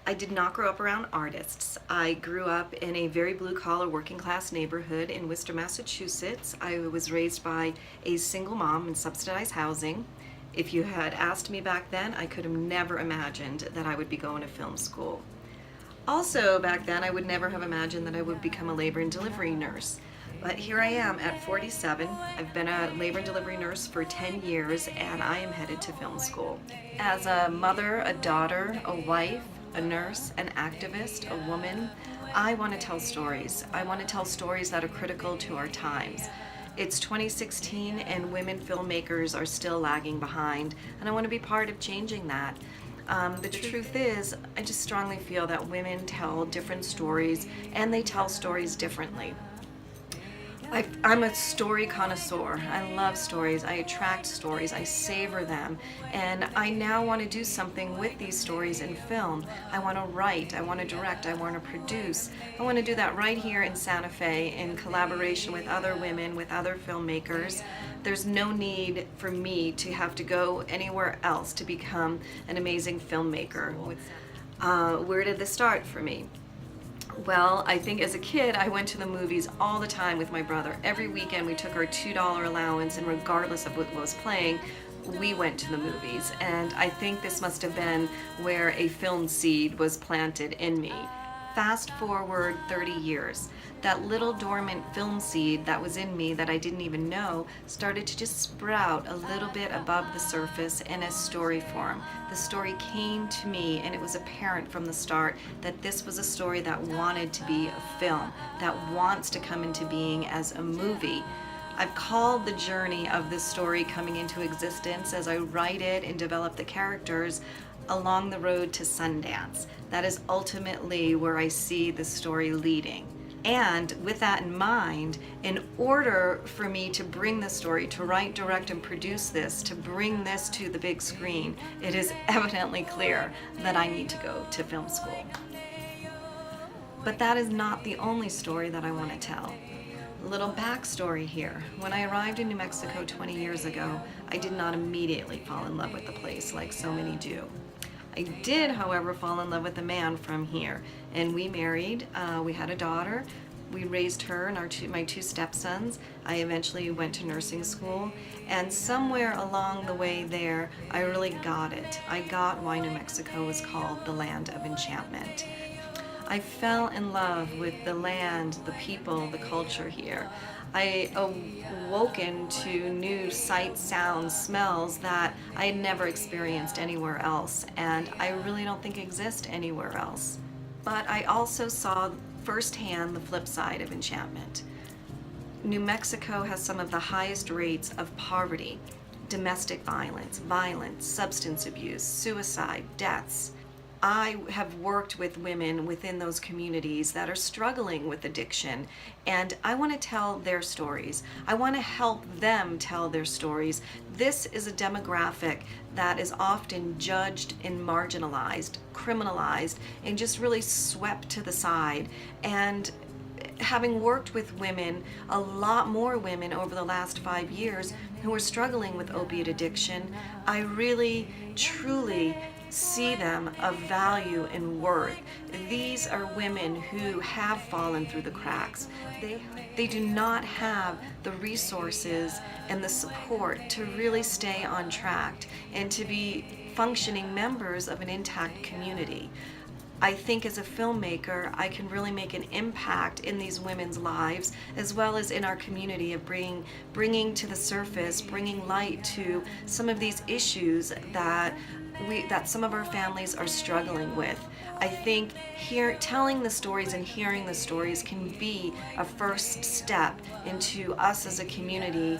I did not grow up around artists. I grew up in a very blue-collar working-class neighborhood in Worcester, Massachusetts. I was raised by a single mom in subsidized housing. If you had asked me back then, I could have never imagined that I would be going to film school. Also, back then, I would never have imagined that I would become a labor and delivery nurse. But here I am at 47. I've been a labor and delivery nurse for 10 years, and I am headed to film school. As a mother, a daughter, a wife, a nurse, an activist, a woman, I want to tell stories. I want to tell stories that are critical to our times. It's 2016 and women filmmakers are still lagging behind, and I want to be part of changing that. The truth is, I just strongly feel that women tell different stories, and they tell stories differently. I'm a story connoisseur. I love stories. I attract stories. I savor them. And I now want to do something with these stories in film. I want to write. I want to direct. I want to produce. I want to do that right here in Santa Fe in collaboration with other women, with other filmmakers. There's no need for me to have to go anywhere else to become an amazing filmmaker. Where did this start for me? Well, I think as a kid, I went to the movies all the time with my brother. Every weekend we took our $2 allowance, and regardless of what was playing, we went to the movies. And I think this must have been where a film seed was planted in me. Fast forward 30 years, that little dormant film seed that was in me that I didn't even know started to just sprout a little bit above the surface in a story form. The story came to me, and it was apparent from the start that this was a story that wanted to be a film, that wants to come into being as a movie. I've called the journey of this story coming into existence as I write it and develop the characters along the road to Sundance. That is ultimately where I see the story leading. And with that in mind, in order for me to bring the story, to write, direct, and produce this, to bring this to the big screen, it is evidently clear that I need to go to film school. But that is not the only story that I want to tell. A little backstory here. When I arrived in New Mexico 20 years ago, I did not immediately fall in love with the place like so many do. I did, however, fall in love with a man from here, and we married. We had a daughter. We raised her and my two stepsons. I eventually went to nursing school, and somewhere along the way there, I really got it. I got why New Mexico was called the land of enchantment. I fell in love with the land, the people, the culture here. I awoken to new sights, sounds, smells that I had never experienced anywhere else, and I really don't think exist anywhere else. But I also saw firsthand the flip side of enchantment. New Mexico has some of the highest rates of poverty, domestic violence, substance abuse, suicide, deaths. I have worked with women within those communities that are struggling with addiction, and I want to tell their stories. I want to help them tell their stories. This is a demographic that is often judged and marginalized, criminalized, and just really swept to the side. And having worked with women, a lot more women over the last 5 years who are struggling with opiate addiction, I really, truly see them of value and worth. These are women who have fallen through the cracks. They do not have the resources and the support to really stay on track and to be functioning members of an intact community. I think as a filmmaker, I can really make an impact in these women's lives, as well as in our community of bringing to the surface, bringing light to some of these issues that some of our families are struggling with. I think telling the stories and hearing the stories can be a first step into us as a community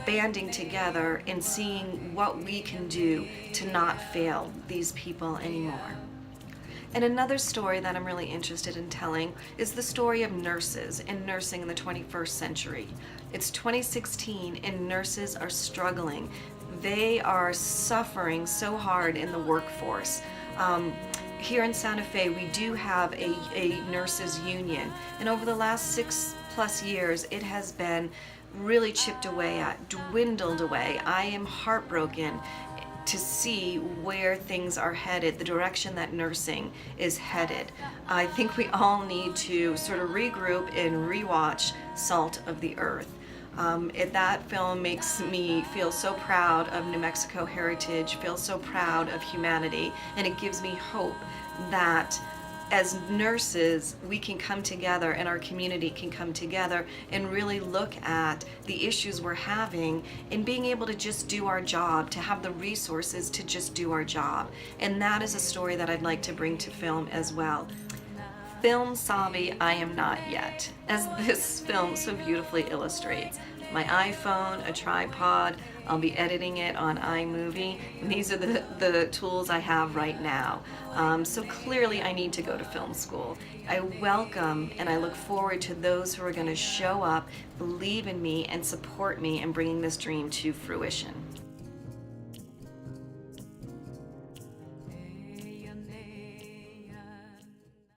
banding together and seeing what we can do to not fail these people anymore. And another story that I'm really interested in telling is the story of nurses and nursing in the 21st century. It's 2016 and nurses are struggling. They are suffering so hard in the workforce. Here in Santa Fe, we do have a nurses union, and over the last 6+ years, it has been really chipped away at, dwindled away. I am heartbroken to see where things are headed, the direction that nursing is headed. I think we all need to sort of regroup and rewatch Salt of the Earth. That film makes me feel so proud of New Mexico heritage, feel so proud of humanity, and it gives me hope that as nurses, we can come together and our community can come together and really look at the issues we're having and being able to just do our job, to have the resources to just do our job. And that is a story that I'd like to bring to film as well. Film savvy I am not yet, as this film so beautifully illustrates. My iPhone, a tripod, I'll be editing it on iMovie, and these are the tools I have right now. So clearly I need to go to film school. I welcome and I look forward to those who are going to show up, believe in me, and support me in bringing this dream to fruition.